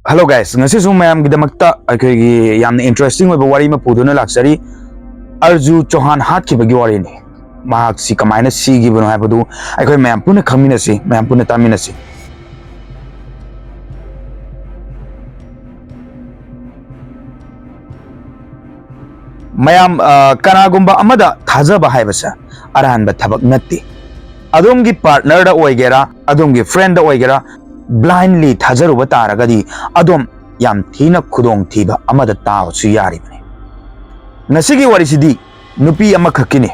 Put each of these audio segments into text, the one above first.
Hello guys, ngasi sung mayam gidamakta akhoi yamna interesting oiba wari ma puduna laksari Arju Chauhan hat ki bagi wari ni mahak si kamaina si gi bano haibadu akhoi mayam puna khamina si mayam puna tamina si mayam kanagumba amada thajaba haibasa arahanba thabak natti adongi partner da oigera adongi friend da oigera blindly थाजरुब तारगदी अदोम याम थीना खुदोंग थीबा अमदा तावसु यारिबने नसिगी वरिसिदी नुपी अमा खक्किने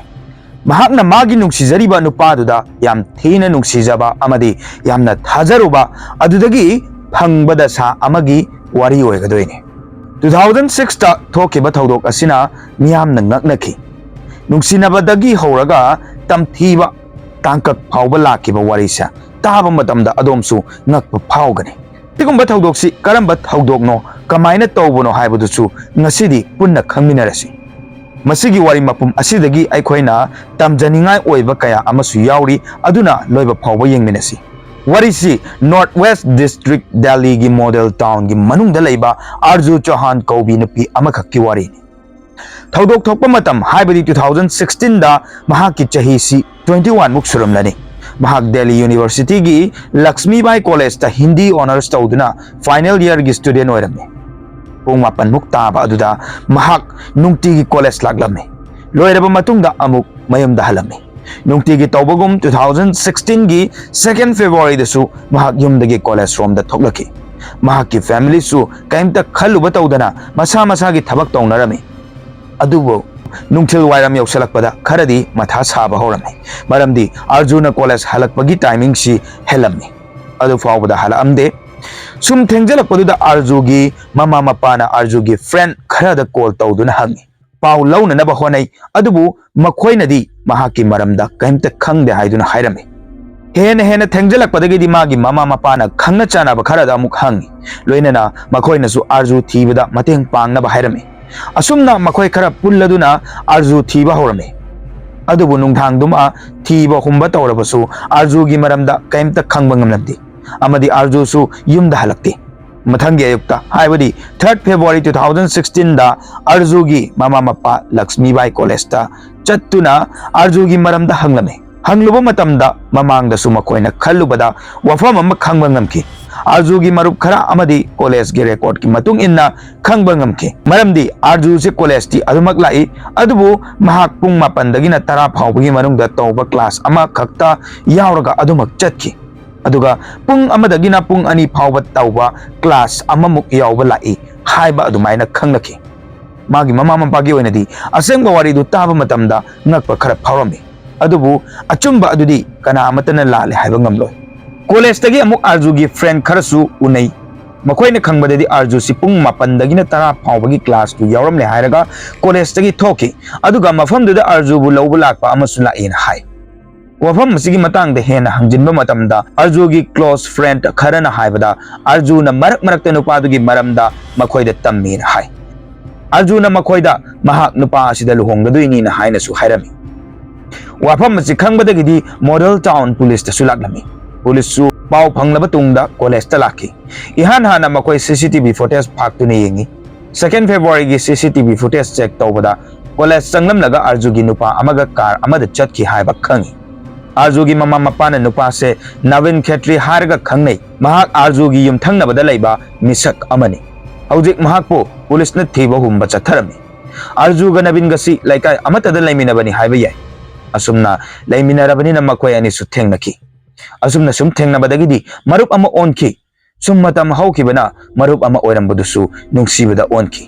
महाकना मागी नुक्सिजरिबा नुपादुदा याम थीना नुक्सिजबा अमदी यामना थाजरुबा अदुदगी फंगबदा सा अमगी वारी ओइगदोइने 2006 ता थोकेबा थौदोक असिना मियामना ngaknaki नुक्सिनबदगी हौरगा तमथीबा तांकक फावबा लाकिबा वारिसा ताबा मतमदा अदोमसु ngakpa phawgani tigumba thawdoksi karamba thawdokno kamaina tawbono haibudusु ngasidi punna khangminarasi masigi wari mapum asidagi aikhoina tamjaningai oiba kaya amasu yauri aduna loiba phawba yengminasi warisi Northwest District Delhi gi model town gi manungda leiba Arju Chauhan Kaubi nupi amakhakki wari ni thawdok thokpa matam haibadi 2016 da mahaki chahi si 21 muk suramlani महाक Delhi university की Laxmibai college ता Hindi honours तौदुना final year की student ओइरमे पुंग मापन मुक ताबा अदुदा महाक नुंगती की कॉलेज लागलमे लोइरबा मतुंगदा अमुक मयमदा हलमे नुंगती की तौबगुम 2016 की 2 फेब्रुआरी दसु महाक युमदगी कॉलेज रोम दा थोकलकी महाक की फैमिली सु काइमता खलुबा तौदना मसा मसा की थबक तौनरमे अदुबो नुंगथिल वायरम यौसलकपदा खरदी मथा साबा होरमे मरमदी अर्जुन कॉलेज हलकपगी टाइमिंग सी हेलमनी अदु फावबदा हलअमदे सुम थेंगजलकपदुदा अर्जुगी ममा मपाना अर्जुगी फ्रेंड खरदा कॉल तौदुना हंगी पाउ लौननबा होनै अदुबु मखोइनदी महाकी मरमदा कैमते खंगदे हाइदुना हाइरमे हेन थेंगजलकपदगी मागी ममा मपाना खंगना चानाबा खरदा अमुक हंगी लोइनना मखोइनसु अर्जु थीबदा मतेंग पांगनबा हाइरमे असुमना मखोय खरा पुल्लदुना अर्जु थीबा होरमे अदुबु नुंगथांगदुमा थीबा हुंबा तौरबसु अर्जुगी मरमदा कैमता खंगबा ngamnabdi amadi अर्जुसु युमदा हलक्ति मथंगी अयुक्ता हाइबदी 3 फेब्रुआरी 2016 दा अर्जुगी मामा मप्पा लक्ष्मीबाई कॉलेज ता चत्तुना अर्जुगी मरमदा हंगलमे हंगलुबा मतमदा ममांगदसु मखोयना खल्लुबदा वफम अमा खंगबा ngamki अर्जुगी मरुप खरा अमदी कॉलेज के रिकॉर्ड की मतुंग इन्ना खंगबा ngamki मरमदी अर्जु से कॉलेज ती अदुमक लाई अदुबु महाक पुंग मापनदगिना 10 फावबगी मनुंगदा तौबा क्लास अमा खक्ता यावरगा अदुमक चतकी अदुगा पुंग अमदगिना पुंग अनि फावबा तौबा क्लास अममुक यावबा लाई हाइबा अदुमाइना खंगलकी मागी ममा मपागी ओइनदी असेंगबा वारिदु ताबा मतमदा ngakpa खरा फावरमी अदुबु अचुंबा अदुदी कना अमतना लाले हाइबा ngamloi कॉलेज तगी अमुक अर्जुगी फ्रेंड खरसु उनै मखोइना खंगबददी अर्जु सि पुंग मापनदगिना 10 फावबगी क्लास तु यावरमले हायरगा कॉलेज तगी थोकी अदुगा मफमदुदा अर्जुबु लौबु लाकपा अमसु लाएना हाय वफम मसिगी मतंगदा हेना हंजिनबा मतमदा अर्जुगी क्लोज फ्रेंड खरना हायबदा अर्जुना मरक मरकते नुपादुगी मरमदा मखोइदा तम्मीना हाय अर्जुना मखोइदा महाक नुपा असिदा लुहोंगदुइनीना हायनासु हायरमी वफम मसि खंगबदगिदी मॉडल टाउन पुलिस तसु लागलमी पुलिस पाव फंगलबा तुंगदा कॉलेज ता लाखी इहान हाना मकोई सीसीटीवी फुटेज फाक्तुने येंगी 2 फेब्रुआरी की सीसीटीवी फुटेज चेक तौबदा कॉलेज संगलम लगा अर्जुगी नुपा अमगा कार अमदा चतकी हायबा खंगी अर्जुगी ममा मपाना नुपा से नवीन खेत्री हारगा खंगनै महाक अर्जुगी युमथंगनबदा लैबा मिसक अमनी हौजिक महाकपो पुलिस न थीबा हुंबा चथरमी अर्जुगा नवीनगसी लाइकाय अमतदा लैमिनबनी हायबा याय असुमना लैमिनरबनिना मकोय अनि सु थेंगनकी असुमना सुम थेंगनबदगिदी मरुप अमा ओनकी सुम मतम हौखिबना मरुप अमा ओइरंबदुसु नुंगसिबदा ओनकी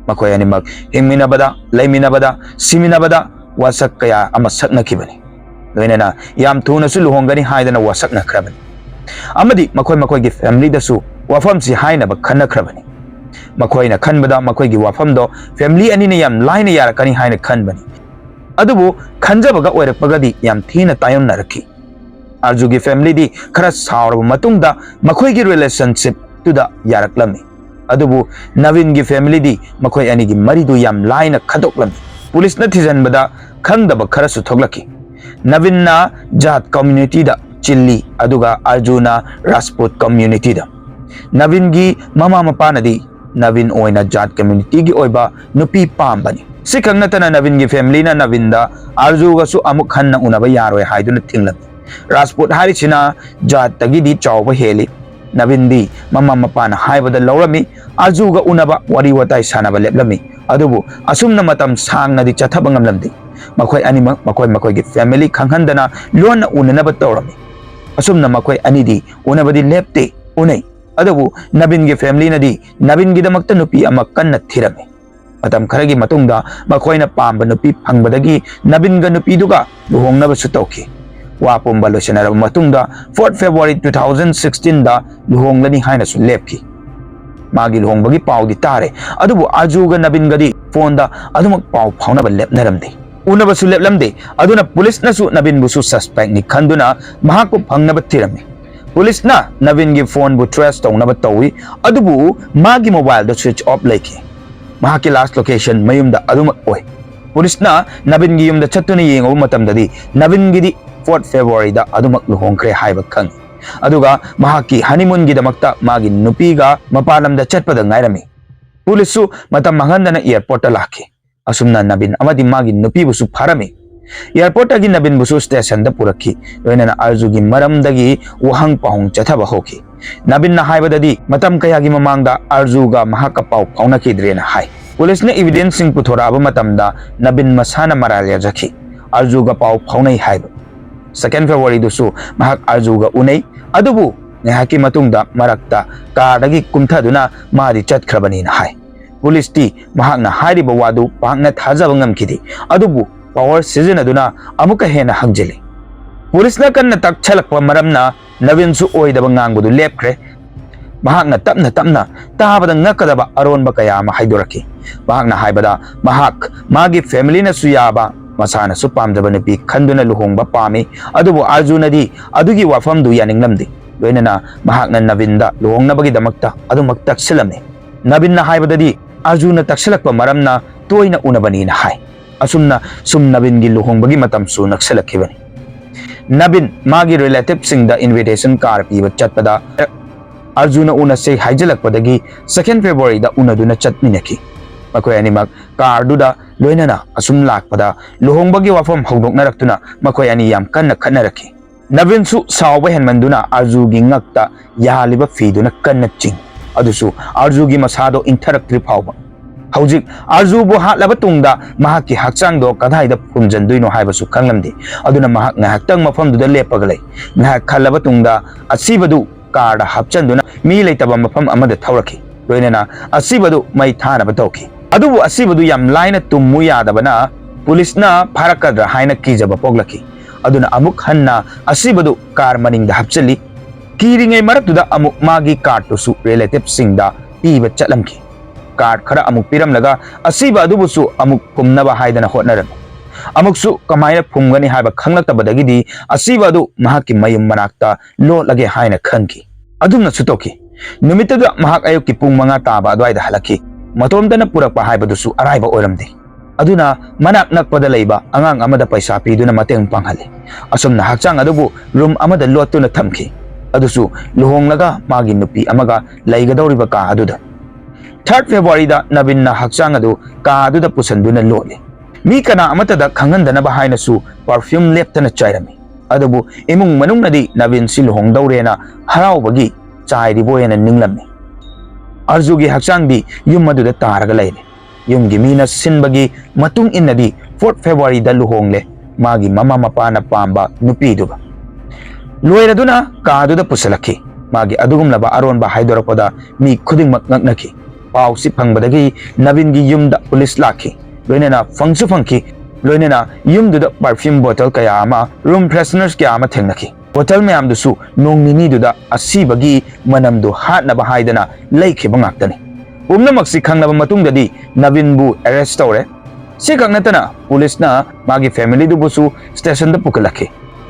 मखोय अनिमक हिंगमिनबदा लैमिनबदा सिमिनबदा वासक कया अमा सकनखिबनी लोइनना याम थुनसु लुहोंगनी हायदना वासकनखरबनी अमदी मखोय मखोयगी फैमिली दसु वाफमसि हायनबा खनखरबनी मखोयना खनबदा मखोयगी वाफमदो फैमिली अनिना याम लाइना यारकनी हायना खनबनी अदुबु खनजबगा ओइरपगदी याम थीना तायमनरखी अर्जुगी फैमिली दी खरा सावरब मतुंगदा मखोयगी रिलेशनशिप तुदा यारकलमी अदुबु नवीन की फैमिली दी मखोय अनिगी मरिदु याम लाइना खदोकलमी पुलिस न थिजनबदा खंगदब खरा सुथोगलकी नवीन ना जात कम्युनिटी दा चिल्ली अदुगा अर्जुना राजपूत कम्युनिटी दा नवीन की ममा मपानदी नवीन ओइना जाट कम्युनिटी की ओइबा नुपी पाम्बनी सिखंग नतना नवीन की फैमिली ना नवीन दा आरजू गसु अमुक हन्ना उनबा यारोय हाइदुना थिंगलम राजपूत हारिसिना जाट तगिदी चावबा हेली नवीन दी ममा मपाना हाइबदा लौरमी आरजू गा उनबा वरी वताई सानबा लेपलमी अदुबु असुमना मतम सांगनदी चथबा ngamlamdi मखोय अनिमक मखोय मखोय की फैमिली खंगहंदना लोन उननबा तौरमी असुमना मखोय अनिदी उनबदी लेपते उनै अदुबु नवीन की फैमिली नदी नवीन की दमकता नुपी अमा कन्ना थिरमे मतम खरगी मतुंगदा मखोयना पांबा नुपी फंगबदगी नवीन गा नुपीदुगा लुहोंगनबसु तौखी वापुंबा लोचनरब मतुंगदा 4 फेब्रुआरी 2016 दा लुहोंगलनी हाइनसु लेपकी मागी लुहोंगबगी पाउदी तारे अदुबु आजुगा नवीन गदी फोन दा अदुमक पाउ फाउनबा लेपनरमदे उनबसु लेपलमदे अदुना पुलिस नसु नवीन बुसु सस्पेक्ट नि खंदुना महाको फंगनबा थिरमे पुलिस ना नवीन की फोन बु ट्रेस तौनबा तौई अदुबु मागी मोबाइल दा स्विच ऑफ लेके महाकी लास्ट लोकेशन मयुम दा अदुमक ओय पुलिस ना नवीन की युम दा चत्तुना येंगो मतमददी नवीन गिदी 4 फेब्रुआरी दा अदुमक लुहोंगख्रे हाइबा खंग अदुगा महाकी हनीमून की दमकता मागी नुपीगा मपालम दा चटपदा ngairami पुलिसु मतम मंगनदना एयरपोर्ट ता लाखे असुमना नवीन अमदी मागी नुपी बुसु फारमी एयरपोर्ट की नवीन बुसु स्टेशन दा पुरखी लोइनना आरजू की मरमदगी वहंग पाहुंग चथबा होखी नवीन ना हाइबददी मतम कयागी ममांगदा आरजू गा महाका पाउ फाउनखिद्रेना हाइ पुलिस ने एविडेंस सिंग पुथोराबा मतमदा नवीन मसाना मरालिया जखी आरजू गा पाउ फाउनै हाइब 2 फेब्रुआरी दुसु महाक आरजू गा उनै अदुबु नेहाकी मतुंगदा मरक्ता कारदगी कुमथादुना मादी चटख्रबनी ना हाइ पुलिस ती महाकना हाइरिबा वादु पांगना थाजबा ngamखिदि अदुबु पावर सिजनदुना अमुक हेना हंगजिले पुलिस ना कन्ना तकछलकपा मरमना नवीन सु ओइदबा ngangbदु लेपख्रे महाकना तपना तपना ताबदा ngakadaba अरोनबा कया अमा हाइदोरखि महाकना हाइबदा महाक मागी फैमिली ना सु याबा मसाना सु पामदबा नुपी खंदुना लुहोंगबा पामी अदुबु आर्जुनदी अदुगी वाफमदु यानिंगलमदि लोइनना महाकना नवीनदा लुहोंगनबगी दमकता अदुमक तकसिलमे नवीनना हाइबददी आर्जुना तकसिलकपा मरमना तोइना उनबनी ना हाइ असुमना सुम नवीन की लुहोंगबगी मतम सु नक्सलखिबनी नवीन मागी रिलेटिव सिंगदा इनविटेशन कार पीबा चटपदा अर्जुन उनसे हाइजलकपदगी 2 फेब्रुआरी दा उनदुना चटमिनखि मखोय अनिमक कारदुदा लोइनना असुम लाकपदा लुहोंगबगी वाफम हौदोकनरक्तुना मखोय अनि याम कन्ना खन्नरखि नवीन सु सावबा हेनमंदुना आर्जुगी ngakta यालिबा फीदुना कन्ना चिंग अदुसु आर्जुगी मसादो इंथरक्ट्रि फावबा हौजिक आर्जुबु हाटलबा तुंगदा महाकी हक्चांगदो कदाइदा फुमजनदुइनो हाइबसु खंगलमदि अदुना महाक ngahaktang mafamduda lepaga lei ngahak khallaba tungda asibadu कारदा हपचंदुना मी लेतबा मफम अमदा थौरखि लोइनना असिबदु मै थानबा तौखि अदुबु असिबदु याम लाइना तुमु यादबना पुलिसना फारकद्रा हाइना कीजबा पोगलखि अदुना अमुक हन्ना असिबदु कार मनिंगदा हपचली कीरिंगै मरक्तुदा अमुक मागी कार्टुसु रिलेटिव सिंगदा पीबा चलमखि कार्ड खरा अमुक पिरमलगा असिबा अदुबुसु अमुक कुमनबा हाइदना होटनरम अमुकसु कमाइना फुमगनी हाइबा खंगलक्तबदगिदी असिबदु महाकी मयुम मनाक्ता लोलगे हाइना खनखि अदुमना सुतोखि नुमितदा महाक अयुक्की पुंग 5 ताबा अद्वाइदा हलखि मतोमदना पुरकपा हाइबदुसु अराइबा ओरमदे अदुना मनाक नकपदा लैबा अंगांग अमदा पैसा पीदुना mateंग पांगहले असुमना हक्चांग अदुबु रूम अमदा लोटुना थमखि अदुसु लुहोंगलगा मागी नुपी अमगा लैगदौरिबा का अदुदा 3 फेब्रुआरी दा नवीनना हक्चांग अदु का अदुदा पुसंदुना लोले मी कना अमतदा खंगनदनबा हाइनसु परफ्यूम लेप्तना चाइरमी अदुबु इमुंग मनुंगनदी नवीन सि लुहोंगदौरेना हराउबगी चाइरिबोयना निंगलमनी अर्जुगी हक्चांगदी युम मदुदा तारगा लैरे युमगी मीना सिनबगी मतुंग इन्नदी 4 फेब्रुआरी दा लुहोंगले मागी ममा मपाना पांबा नुपीदुगा लोइरदुना कादुदा पुसलखि मागी अदुगुमलबा अरोनबा हाइदोरपदा मी खुदिंगमक ngaknaki पाउसी फंगबदगी नवीनगी युमदा पुलिस लाखि लोइनना फंगसु फंगखि लोइनना युमदुदा परफ्यूम बोतल कया अमा रूम फ्रेशनर्स कया अमा थेंगनखि बोतल मयामदुसु नोंग निनीदुदा असीबगी मनमदु हाटनबा हाइदना लैखिबा ngakतनि पुमनमक्सि खंगनबा मतुंगददी नवीनबु अरेस्ट तौरे सिखंगनतना पुलिसना मागी फैमिली दुबुसु स्टेशन दा पुकलखि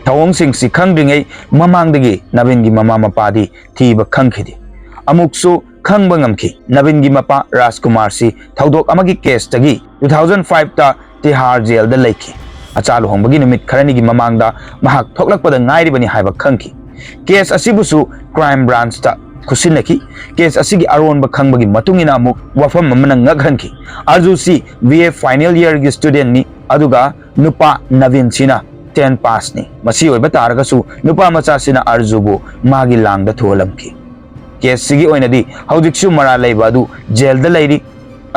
थवंगसिंगसि खंगद्रिङै ममांगदगी नवीनगी ममा मपादी थीबा खंगखिदि अमुकसु खंगबा ngamखि नवीनगी मपा राजकुमार सि थौदोक अमगी केस तगी 2005 ता तिहार जेल दा लैखि अचालु होंबगी निमित खरनिगी ममांगदा महाक थोकलकपदा ngairibani हाइबा खंगखि केस असिबुसु क्राइम ब्रांच ता खुसिनकी केस असिगी अरोन खंबगी मतुंगिना अमुक वफम अमना ngakhanki arju si BA final year gi student ni aduga nupa navin sina 10 pass ni masi oiba taraga su nupa macha sina arju bu magi langda tholamki case सिगी ओइनदी हौजिकसु मरा लैबा अदु jail दा Larry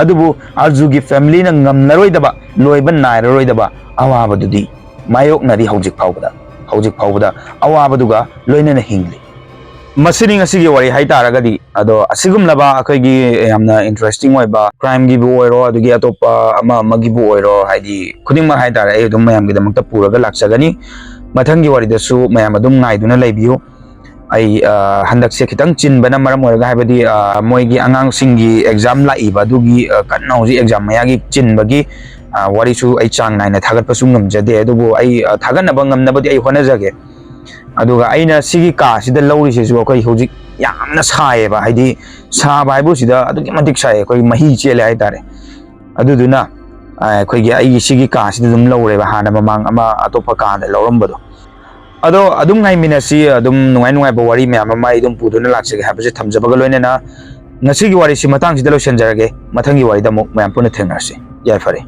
अदुबु अर्जु गी family ना ngमनरोइदबा लोइबन नायररोइदबा अवाबदुदी मायोकनादी हौजिक फावबदा अवाबदुगा लोइनना हिंगली मसिनी ngasiगी wari hai taragadi ado asigumlaba akoigi yamna interesting oiba crime gi bu oiro adugi atopa ama magi bu oiro haidi khudingma hai tara ai dum mayam gi damakta puraga laksagani mathangi wari dasu mayam adum ngaiduna laibiyo ai handak se khitang chin bana maram oiga haibadi moigi angang singi exam la iba dugi kanna hoji exam maya gi chin bagi wari su ai chang nai na thagat pasung ngamjade adubu ai thagan na bangam na badi ai hona jage aduga aina sigi ka sida lawri se su koi hoji yamna sae ba haidi sa bai bu sida adugi matik sae koi mahi chele hai tare aduduna koi gi ai sigi ka sida dum lawre ba hana mamang ama atopa ka da lawram bado ado adum ngai minasi adum nungai ba wari me ama mai dum puduna laksege habse thamjabaga loinena ngasigi wari si matang sida lo senjarage mathangi wari da mo mayam puna thengnarse yai fare